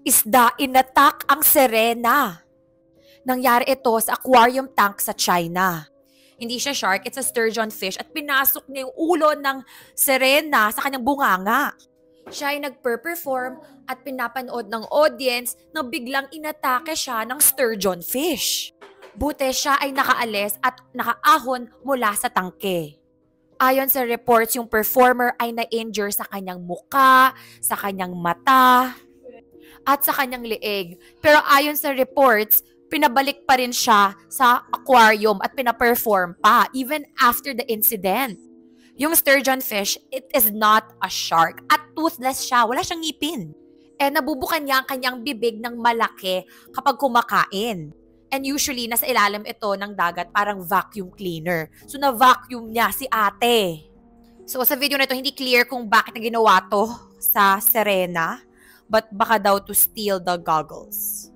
Isda, inatak ang Serena. Nangyari ito sa aquarium tank sa China. Hindi siya shark, it's a sturgeon fish at pinasok niya yung ulo ng Serena sa kanyang bunganga. Siya ay nagper-perform at pinapanood ng audience na biglang inatake siya ng sturgeon fish. Buti siya ay nakaalis at nakaahon mula sa tangke. Ayon sa reports, yung performer ay na-injure sa kanyang muka, sa kanyang mata, at sa kanyang leeg. Pero ayon sa reports, pinabalik pa rin siya sa aquarium at pinaperform pa even after the incident. Yung sturgeon fish, it is not a shark at toothless siya, wala siyang ngipin. Nabubukan niya ang kanyang bibig ng malaki kapag kumakain. And usually, nasa ilalim ito ng dagat parang vacuum cleaner. So, na-vacuum niya si ate. So, sa video na ito, hindi clear kung bakit na ginawa to sa Serena. But baka daw to steal the goggles.